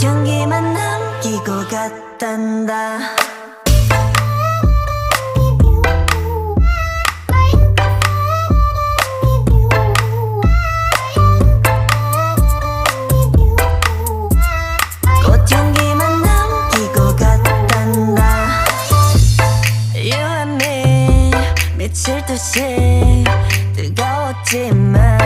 꽃향기만 남기고 갔단다. 꽃향기만 남기고 갔단다. You and me 미칠 듯이 뜨거웠지만